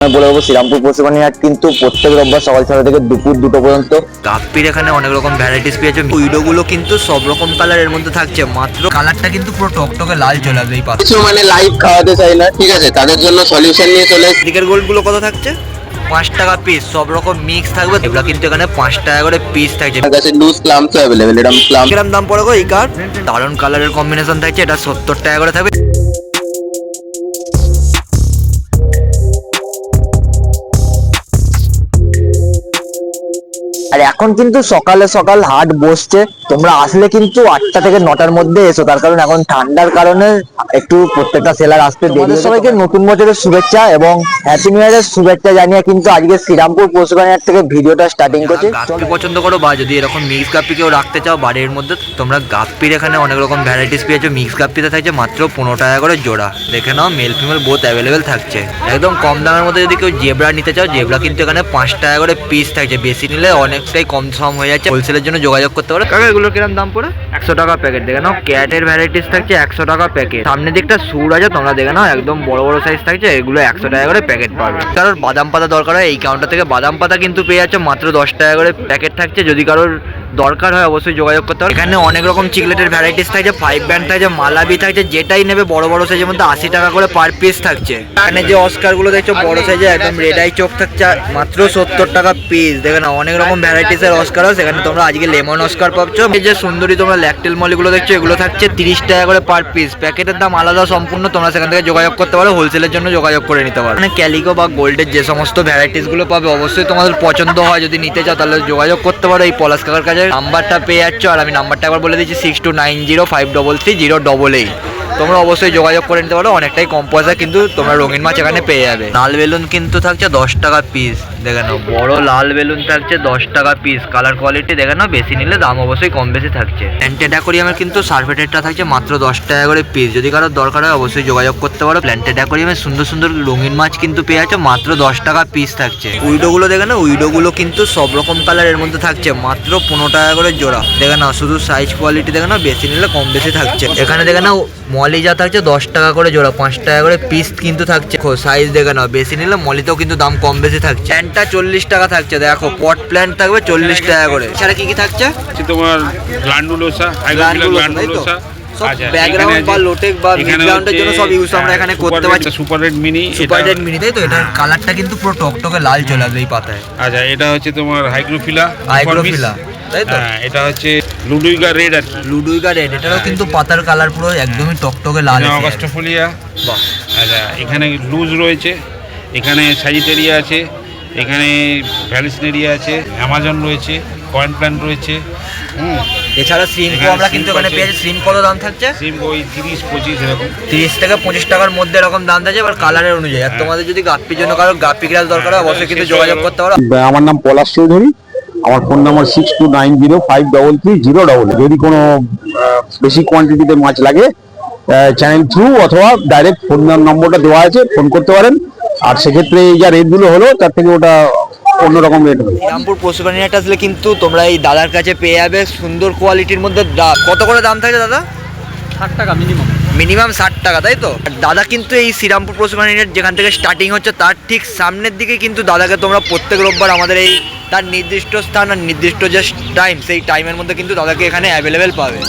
বলে দেবো শ্রীরামপুর পশুপানি হাট কিন্তু প্রত্যেক রোববার সকাল 6টা থেকে দুপুর 2টো পর্যন্ত। গাপ্পির এখানে অনেক রকম ভ্যারাইটিস পেয়েছে। উইডোগুলো কিন্তু সব রকম কালারের মধ্যে থাকছে, মাত্র কালারটা কিন্তু পুরো টকটকে লাল চলে আসবে এই পাশে। কিছু মানে লাইভ খাওয়াতে চাই না, ঠিক আছে, তাদের জন্য সলিউশন নিয়ে চলে এসেছি। দিকের গোল্ডগুলো কত থাকছে? 5 টাকা পিস, সব রকম মিক্স থাকবে। এগুলো কিন্তু এখানে 5 টাকা করে পিস থাকছে। আমার কাছে লুজ ক্লামস অ্যাভেলেবেল, এরকম ক্লাম কিরম দাম পড়ে গো এই কার? দারুণ কালারের কম্বিনেশন থাকছে, এটা 70 টাকা করে থাকবে। আর এখন কিন্তু সকালে সকাল হাট বসছে, তোমরা আসলে কিন্তু 8টা থেকে 9টার মধ্যে এসো, তার কারণ এখন ঠান্ডার কারণে একটু প্রত্যেকটা সেলার আসতে দেরি। সবাইকে নতুন বছরের শুভেচ্ছা এবং হ্যাপি নিউ ইয়ারের শুভেচ্ছা জানিয়ে কিন্তু আজকে শ্রীরামপুর পশুপানি হাট থেকে ভিডিওটা স্টার্টিং করছি। গাপ্পি পছন্দ করো বা যদি এরকম মিক্স গাপ্পি কেউ রাখতে চাও বাড়ির মধ্যে, তোমরা গাপ্পির এখানে অনেক রকম ভ্যারাইটিস পেয়েছো। মিক্স গাপ্পিতে থাকছে মাত্র 15 টাকা করে জোড়া। দেখে নাও, মেল ফিমেল বোথ অ্যাভেলেবেল থাকছে। একদম কম দামের মধ্যে যদি কেউ জেব্রা নিতে চাও, জেব্রা কিন্তু এখানে 5 টাকা করে পিস থাকছে। বেশি নিলে অনেকটাই কম সম হয়ে যাচ্ছে, হোলসেলের জন্য যোগাযোগ করতে পারো। কাকা এগুলোর কিরকম দাম পড়ে? 100 টাকা প্যাকেট। দেখে নাও, ক্যাটের ভ্যারাইটিস থাকছে 100 টাকা প্যাকেট। সামনের দিকটা সুর আছে, তোমরা দেখে নাও, একদম বড় বড় সাইজ থাকছে। এগুলো 100 টাকা করে প্যাকেট পাবে। কারোর বাদাম পাতা দরকার হয়, এই কাউন্টার থেকে বাদাম পাতা কিন্তু পেয়ে যাচ্ছে মাত্র 10 টাকা করে প্যাকেট থাকছে। যদি কারোর দরকার হয় অবশ্যই যোগাযোগ করতে হবে। এখানে অনেক রকম চিকলেটের ভ্যারাইটিস থাকছে, 5 ব্যান্ড থাকছে, মালাবি থাকছে, যেটাই নেবে বড় বড় সাইজের মধ্যে 80 টাকা করে পার পিস থাকছে। এখানে যে অস্কার গুলো দেখছো বড় সাইজে একদম রেড আই চোখ থাকছে মাত্র 70 টাকা পিস। দেখে না, অনেক রকম ভ্যারাইটিস এর অস্কার আছে। সেখানে তোমরা আজকে লেমন অস্কার পাচ্ছ। এই যে সুন্দরী তোমরা ল্যাকটেল মলিগুলো দেখছো, এগুলো থাকছে 30 টাকা করে পার পিস। প্যাকেটের দাম আলাদা সম্পূর্ণ, তোমরা সেখান থেকে যোগাযোগ করতে পারো, হোলসেলের জন্য যোগাযোগ করে নিতে পারো। মানে ক্যালিকো বা গোল্ডের যে সমস্ত ভ্যারাইটিস গুলো পাবে অবশ্যই তোমাদের পছন্দ হয়। যদি নিতে চাও তাহলে যোগাযোগ করতে পারো। এই পলাশ কাকার কাছে নাম্বারটা পেয়ে যাচ্ছ, আর আমি নাম্বারটা একবার বলে দিচ্ছি 6290533088। তোমরা অবশ্যই যোগাযোগ করে নিতে পারো, অনেকটাই কম পয়সা কিন্তু তোমরা রঙিন মাছ এখানে পেয়ে যাবে। লাল বেলুন কিন্তু থাকছে 10 টাকা পিস। দেখে নাও, বড় লাল বেলুন থাকছে 10 টাকা পিস। কালার কোয়ালিটি দেখে নাও, বেশি নিলে দাম অবশ্যই কম বেশি থাকছে। প্ল্যান্টেড অ্যাকোরিয়ামের কিন্তু সার্ভেটেডটা থাকছে মাত্র 10 টাকা করে পিস। যদি কারোর দরকার হয় অবশ্যই যোগাযোগ করতে পারো। প্ল্যান্টেড অ্যাকোরিয়ামের সুন্দর সুন্দর রঙিন মাছ কিন্তু পেয়ে যাচ্ছে মাত্র 10 টাকা পিস থাকছে। উইডোগুলো দেখে নাও, উইডোগুলো কিন্তু সব রকম কালারের মধ্যে থাকছে মাত্র 15 টাকা করে জোড়া। দেখে নাও, শুধু সাইজ কোয়ালিটি দেখে নাও, বেশি নিলে কম বেশি থাকছে। এখানে দেখে নাও, মলি যা থাকছে 10 টাকা করে জোড়া, 5 টাকা করে পিস কিন্তু থাকছে। সাইজ দেখে নাও, বেশি নিলে মলিতেও কিন্তু দাম কম বেশি থাকছে। প্ল্যান্টটা 40 টাকা থাকছে। দেখো, পট প্ল্যান্ট থাকবে 40 টাকা করে। এছাড়া কি কি থাকছে? তোমার গ্ল্যান্ডুলোসা, গ্ল্যান্ডুলোসা সব ব্যাকগ্রাউন্ড বা লোটেক বা ব্যাকগ্রাউন্ডের জন্য সব ইউজ আমরা এখানে করতে পারি। Super red mini, super red mini, তাই তো? এটার কালারটা কিন্তু পুরো টকটকে লাল চলে আসবে এই পাতায়। আচ্ছা, এটা হচ্ছে তোমার হাইগ্রোফিলা, তাই তো? হ্যাঁ, এটা হচ্ছে লুডুইগা রেড আর কি। লুডুইগা রেড, এটারও কিন্তু পাতার কালার পুরো একদমই টকটকে লাল। অগাস্টোফোলিয়া। বাহ। আচ্ছা, এখানে লুজ রয়েছে, এখানে সাজিটেরিয়া আছে, এখানে ভ্যালিসনেরিয়া আছে, অ্যামাজন রয়েছে, কয়েন প্ল্যান্ট রয়েছে। এছাড়া শ্রিম্পও আমরা কিন্তু এখানে পেয়েছি। শ্রিম্প কত দাম থাকছে? সিম ওই 30-25 এরকম, 30 থেকে 25 টাকার মধ্যে এরকম দাম থাকছে, এবার কালারের অনুযায়ী। আর তোমাদের যদি গাপ্পির জন্য কারো গাপ্পি গ্লাস দরকার হয় অবশ্যই কিন্তু যোগাযোগ করতে পারো। আমার নাম পলাশ চৌধুরী, আমার ফোন নাম্বার 6290533088। যদি কোনো বেশি কোয়ান্টিটিতে মাছ লাগে চ্যানেল থ্রু অথবা ডাইরেক্ট ফোন নম্বরটা দেওয়া আছে, ফোন করতে পারেন। আর সেক্ষেত্রে এই যা রেটগুলো হলো তার থেকে ওটা অন্যরকম রেট হবে। শ্রীরামপুর পশুপানি হাট আসলে কিন্তু তোমরা এই দাদার কাছে পেয়ে যাবে সুন্দর কোয়ালিটির মধ্যে। কত করে দাম থাকে দাদা? 60 টাকা মিনিমাম। মিনিমাম 60 টাকা, তাই তো? আর দাদা কিন্তু এই শ্রীরামপুর পশুপানি হাট যেখান থেকে স্টার্টিং হচ্ছে তার ঠিক সামনের দিকে কিন্তু দাদাকে তোমরা প্রত্যেক রোববার আমাদের এই তার নির্দিষ্ট স্থান আর নির্দিষ্ট যে টাইম, সেই টাইমের মধ্যে কিন্তু দাদাকে এখানে অ্যাভেলেবেল পাবে।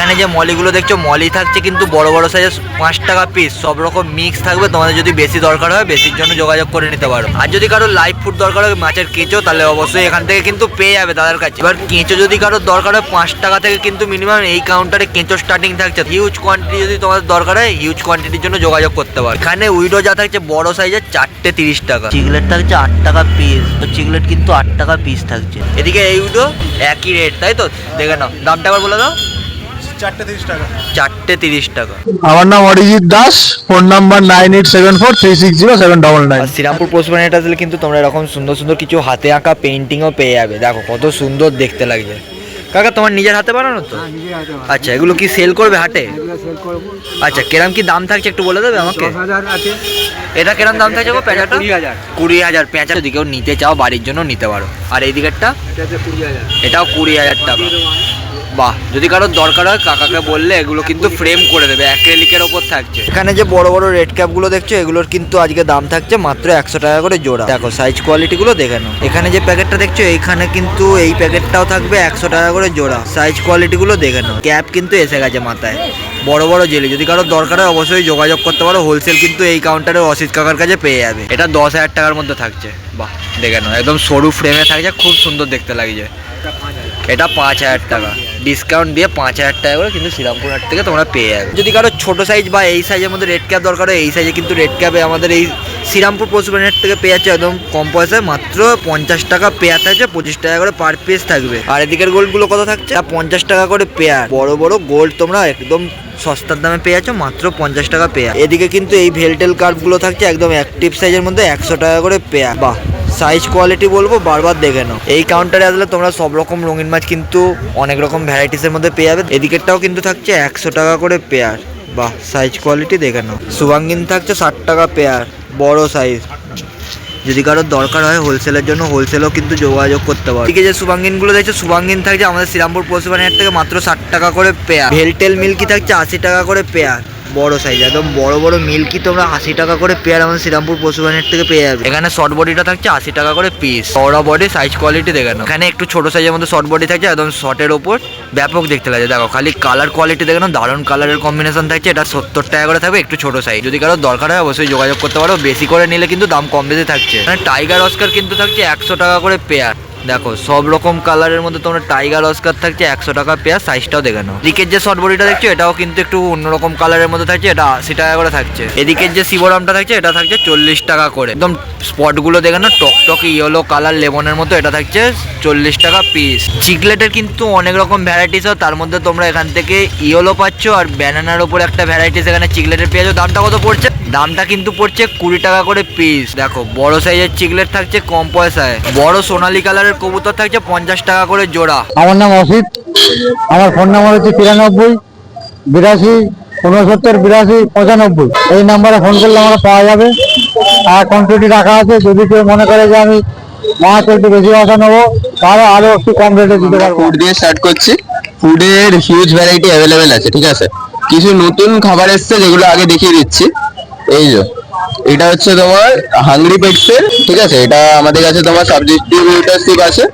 এখানে যে মলিগুলো দেখছো, মলি থাকছে কিন্তু বড় বড় সাইজের 5 টাকা পিস। সব রকম মিক্স থাকবে, তোমাদের যদি বেশি দরকার হয় বেশির জন্য যোগাযোগ করে নিতে পারো। আর যদি কারো লাইভ ফুড দরকার হয়, মাছের কেঁচো, তাহলে অবশ্যই এখান থেকে কিন্তু পেয়ে যাবে দাদার কাছে। এবার কেঁচো যদি কারো দরকার হয় 5 টাকা থেকে কিন্তু মিনিমাম এই কাউন্টারে কেঁচো স্টার্টিং থাকছে। হিউজ কোয়ান্টিটি যদি তোমাদের দরকার হয়, হিউজ কোয়ান্টিটির জন্য যোগাযোগ করতে পারো। এখানে উইডো যা থাকছে বড় সাইজের 4টে 30 টাকা। চিকলেট থাকছে 8 টাকা পিস, তো চিকলেট কিন্তু 8 টাকা পিস থাকছে। এদিকে এই উইডো একই রেট, তাই তো? দেখে নাও, দামটা আবার বলে দাও। 4টে 30 টাকা। আমার নাম অরিজিৎ দাস, ফোন নাম্বার 9874360799। আর শ্রীরামপুর পশুপানি হাট আসলে কিন্তু তোমরা এরকম সুন্দর সুন্দর কিছু হাতে আঁকা পেইন্টিংও পেয়ে যাবে। দেখো কত সুন্দর দেখতে লাগছে। কাকা, তোমার নিজের হাতে বানানো তো? আচ্ছা, এগুলো কি সেল করবে হাটে? আচ্ছা, কেরাম কি দাম থাকছে একটু বলে দেবে আমাকে? এটা কেরাম দাম থাকছে গো পেঁচাটা? 20,000 পেঁচা। যদি কেউ নিতে চাও বাড়ির জন্য নিতে পারো। আর এই দিকেরটা? এটাও 20,000 টাকা। বাহ, যদি কারোর দরকার হয় কাকাকে বললে এগুলো কিন্তু ফ্রেম করে দেবে, অ্যাক্রিলিকের ওপর থাকছে। এখানে যে বড় বড় রেড ক্যাপ গুলো দেখছো এগুলোর কিন্তু আজকে দাম থাকছে মাত্র 100 টাকা করে জোড়া। দেখো সাইজ কোয়ালিটি গুলো দেখে নাও। এখানে যে প্যাকেটটা দেখছো এইখানে কিন্তু এই প্যাকেটটাও থাকবে 100 টাকা করে জোড়া। সাইজ কোয়ালিটি গুলো দেখে নাও। ক্যাপ কিন্তু এসে গেছে মাথায়, বড় বড় জেলি। যদি কারোর দরকার হয় অবশ্যই যোগাযোগ করতে পারো। হোলসেল কিন্তু এই কাউন্টারে অসিত কাকার কাছে পেয়ে যাবে। এটা 10,000 টাকার মধ্যে থাকছে। বাহ, দেখে নাও, একদম সরু ফ্রেমে থাকছে, খুব সুন্দর দেখতে লাগছে। এটা 5,000 টাকা, ডিসকাউন্ট দিয়ে 5,000 টাকা করে কিন্তু শ্রীরামপুর হাট থেকে তোমরা পেয়ে যাবে। যদি কারো ছোট সাইজ বা এই সাইজের মধ্যে রেড ক্যাপ দরকার হয়, এই সাইজে কিন্তু রেড ক্যাপে আমাদের এই শ্রীরামপুর পশুপালন হাট থেকে পেয়ে যাচ্ছে একদম কম পয়সায়। মাত্র 50 টাকা পেয়ার থাকছে, 25 টাকা করে পার পিস থাকবে। আর এদিকের গোল্ডগুলো কত থাকছে? 50 টাকা করে পেয়ার। বড় বড় গোল্ড তোমরা একদম সস্তার দামে পেয়ে যাচ্ছ, মাত্র 50 টাকা পেয়ার। এদিকে কিন্তু এই ভেলটেল কার্ভগুলো থাকছে একদম অ্যাক্টিভ সাইজের মধ্যে 100 টাকা করে পেয়ার। বাহ, সাইজ কোয়ালিটি বলবো বারবার দেখে নাও। এই কাউন্টারে আসলে তোমরা সব রকম রঙিন মাছ কিন্তু অনেক রকম ভ্যারাইটিসের মধ্যে পেয়ে যাবে। এদিকেরটাও কিন্তু থাকছে 100 টাকা করে পেয়ার। বাহ, সাইজ কোয়ালিটি দেখে নাও। শুভাঙ্গিন থাকছে 60 টাকা পেয়ার, বড় সাইজ। যদি কারোর দরকার হয় হোলসেলের জন্য, হোলসেলও কিন্তু যোগাযোগ করতে পারো। এদিকে যে শুভাঙ্গিনগুলো দেখছো, শুভাঙ্গিন থাকছে আমাদের শ্রীরামপুর পশুপালন হাট থেকে মাত্র 60 টাকা করে পেয়ার। ভেলটেল মিল্কি থাকছে 80 টাকা করে পেয়ার, বড় সাইজ একদম বড় বড় মিল্কি তোমরা 80 টাকা করে পেয়ার আমাদের শ্রীরামপুর পশুপালন হাট থেকে পেয়ে যাবে। এখানে শর্ট বডিটা থাকছে 80 টাকা করে পিস। চওড়া বডি, সাইজ কোয়ালিটি দেখে নাও। এখানে একটু ছোট সাইজের মধ্যে শর্ট বডি থাকছে, একদম শর্টের ওপর ব্যাপক দেখতে লাগে। দেখো খালি কালার কোয়ালিটি দেখে নাও, দারুণ কালারের কম্বিনেশন থাকছে। এটা 70 টাকা করে থাকবে, একটু ছোট সাইজ। যদি কারোর দরকার হয় অবশ্যই যোগাযোগ করতে পারো। বেশি করে নিলে কিন্তু দাম কম বেশি থাকছে। এখানে টাইগার অস্কার কিন্তু থাকছে 100 টাকা করে পেয়ার। দেখো সব রকম কালারের মধ্যে তোমরা টাইগার অস্কার থাকছে 100 টাকা পেয়ার। সাইজটাও দেখে নাও। এদিকের যে শর্ট বডিটা দেখছো এটাও কিন্তু একটু অন্যরকম কালারের মধ্যে থাকছে, এটা 80 টাকা করে থাকছে। এদিকের যে শিবরামটা থাকছে এটা থাকছে 40 টাকা করে। একদম স্পটগুলো দেখে নাও, টকটক ইয়েলো কালার লেমনের মতো। এটা থাকছে 40 টাকা পিস। চিকলেটের কিন্তু অনেক রকম ভ্যারাইটিস হয়, তার মধ্যে তোমরা এখান থেকে ইয়েলো পাচ্ছ আর ব্যানানার ওপর একটা ভ্যারাইটিস এখানে চিকলেটের পেয়ে যাও। দামটা কত পড়ছে? দামটা কিন্তু পড়ছে 20 টাকা করে পিস। দেখো বড় সাইজের চিকলেট থাকছে কম পয়সায়। বড় সোনালী কালারের কবুতর থাকছে 50 টাকা করে জোড়া। আমার নাম অসিত, আমার ফোন নাম্বার হচ্ছে 93 82 69 82 95। এই নাম্বারে ফোন করলে আমরা পাওয়া যাবে। আর কোয়ান্টিটি রাখা আছে, যদি কেউ মনে করে যে আমি মাছ একটু বেশি বাসা নেবো তাহলে আরো একটু কম রেটে দিতে পারবো। ফুড দিয়ে স্টার্ট করছি। ফুডের হিউজ ভ্যারাইটি অ্যাভেলেবেল আছে, ঠিক আছে। কিছু নতুন খাবার এসছে যেগুলো আগে দেখিয়ে দিচ্ছি। এই যে এটা হচ্ছে তোমার হাংরি পেটসের, ঠিক আছে। এটা আমাদের কাছে তোমার সাব ডিস্ট্রিবিউটরশিপ আছে।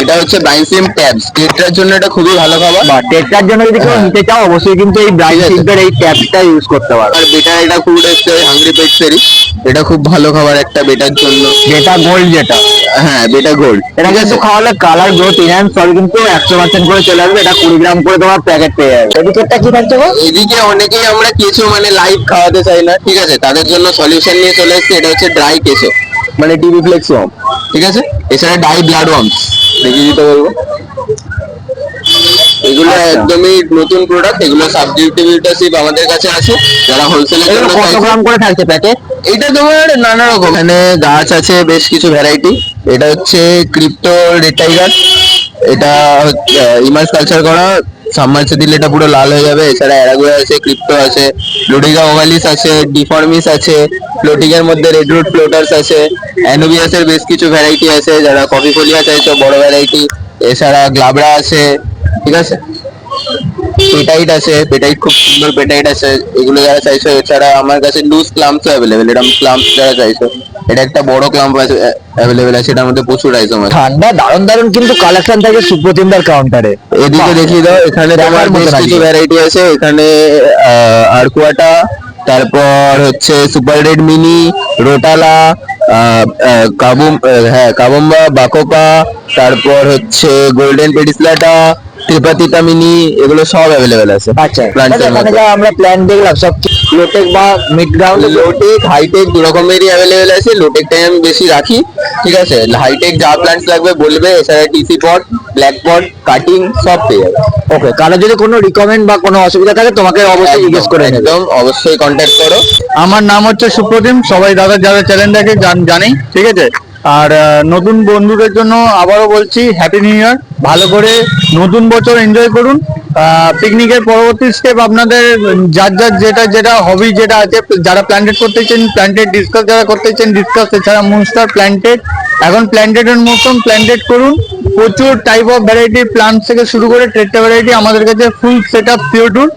এটা হচ্ছে ব্রাইনসিম ট্যাবস, টেট্রার জন্য এটা খুবই ভালো খাবার। বা টেস্টার জন্য যদি কেউ নিতে চাও অবশ্যই কিন্তু এই ব্রাইন সিল্কের এই ট্যাপটা ইউজ করতে পারো। আর বেটা এটা ফুড এসছে হাংরি পেটসেরই, এটা খুব ভালো খাবার একটা বেটার জন্য। যেটা গোল্ড, যেটা হ্যাঁ বেটা গোল্ড, এটা কিন্তু খাওয়ালে কালার গ্রোথ ইনহ্যান্স সব কিন্তু 100% করে চলে আসবে। এটা 20 গ্রাম করে তোমার প্যাকেট পেয়ে যাবে। এদিকেরটা কি থাকছে গো? এদিকে অনেকেই আমরা কিছু মানে লাইভ খাওয়াতে চাই না, ঠিক আছে, তাদের জন্য সলিউশন নিয়ে চলে এসেছে। এটা হচ্ছে ড্রাই কেশো, মানে টিবি ফ্লেক্স ওয়ার্ম, ঠিক আছে। এছাড়া ডাই ব্লাড ওয়ার্মস দেখিয়ে দিতে বলবো। এগুলো একদমই নতুন প্রোডাক্ট, এগুলো সাব ডিস্ট্রিবিউটরশিপ আমাদের কাছে আছে। যারা হোলসেলের জন্য কত গ্রাম করে থাকছে প্যাকেট? এটা তোমার নানা রকম, এখানে গাছ আছে বেশ কিছু ভ্যারাইটি। এটা হচ্ছে ক্রিপ্টো রেড টাইগার, এটা ইমার্স কালচার করা, সাবমার্সে দিলে এটা পুরো লাল হয়ে যাবে। এছাড়া অ্যারাগুয়া আছে, ক্রিপ্টো আছে, লুডিগা ওভালিস আছে, ডিফর্মিস আছে, ফ্লোটিং এর মধ্যে রেড রুট ফ্লোটার্স আছে, অ্যানোবিয়াসের বেশ কিছু ভ্যারাইটি আছে। যারা কফি ফলিয়া চাইছো বড় ভ্যারাইটি, এছাড়া গ্লাবরা আছে, ঠিক আছে। পেটাইট আছে, পেটাইট খুব সুন্দর পেটাইট আছে, এগুলো যারা চাইছো। এছাড়া আমার কাছে লুজ ক্লাম্পস অ্যাভেলেবেল, এরকম ক্লাম্পস যারা চাইছো, এটা একটা বড় ক্লাম্প আছে অ্যাভেলেবেল আছে, এটার মধ্যে প্রচুর আইটেম আছে। ঠান্ডা দারুণ দারুণ কিন্তু কালেকশন থাকে সুপ্রতিমদার কাউন্টারে। এদিকে দেখিয়ে দাও, এখানে তোমার বেশ কিছু ভ্যারাইটি আছে। এখানে আরকুয়াটা, তারপর হচ্ছে সুপার রেড মিনি, রোটালা, কাবুম্বা, বাকোপা, তারপর হচ্ছে গোল্ডেন পেডিসলাটা, ত্রিপাতিটা মিনি, এগুলো সব অ্যাভেলেবেল আছে। আচ্ছা, Plants এর এখানে মধ্যে। যা আমরা প্ল্যান দেখলাম সব লোটেক বা মিড গ্রাউন্ড। লোটেক হাইটেক দু রকমেরই অ্যাভেলেবেল আছে। লোটেকটাই আমি বেশি রাখি, ঠিক আছে। হাইটেক যা প্ল্যান্টস লাগবে বলবে। এছাড়া টিসি পট, ব্ল্যাক পট, কাটিং সব পেয়ে যাবে। ওকে, কারো যদি কোনো রিকমেন্ড বা কোনো অসুবিধা থাকে তোমাকে অবশ্যই জিজ্ঞেস করে নেবে। একদম অবশ্যই কন্ট্যাক্ট করো। আমার নাম হচ্ছে সুপ্রতিম, সবাই দাদা যারা চ্যানেলটাকে জানেই, ঠিক আছে। আর নতুন বন্ধুদের জন্য আবারও বলছি হ্যাপি নিউ ইয়ার। ভালো করে নতুন বছর এনজয় করুন। পিকনিকের পরবর্তী স্টেপ আপনাদের যার যার যেটা যেটা হবি যেটা আছে, যারা প্ল্যান্টেড করতে চান প্ল্যান্টেড, ডিসকাস যারা করতে চান ডিসকাস, এছাড়া মুনস্টার প্ল্যান্টেড, এখন প্ল্যান্টেডের মতন প্ল্যান্টেড করুন। প্রচুর টাইপ অফ ভ্যারাইটি প্লান্ট থেকে শুরু করে ট্রেটটা ভ্যারাইটি আমাদের কাছে ফুল সেট আপ পিওর টুর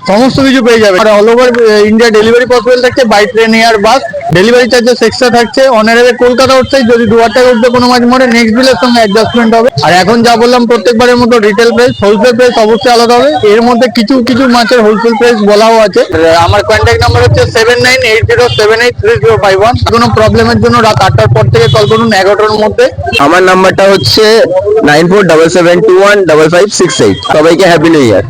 সমস্ত কিছু পেয়ে যাবে। আর all over India delivery possible থাকছে, by train air bus. Delivery charges extra থাকছে। অনারেবে কলকাতা উঠছে, যদি 2 টাকা উঠবে কোনো মাঝে মধ্যে নেক্সট বিলের সঙ্গে অ্যাডজাস্টমেন্ট হবে। আর এখন যা বললাম প্রত্যেকবারের মতো রিটেল প্রাইস, হোলসেল প্রাইস অবশ্যই আলাদা হবে। এর মধ্যে কিছু কিছু মাছের হোলসেল প্রাইস বলাও আছে। আমার কন্ট্যাক্ট নাম্বার হচ্ছে 7980783051। কোনো প্রবলেমের জন্য রাত 8টার পর থেকে কল করুন 11টার মধ্যে। আমার নাম্বারটা হচ্ছে 9477215568। সবাইকে হ্যাপি নিউ ইয়ার।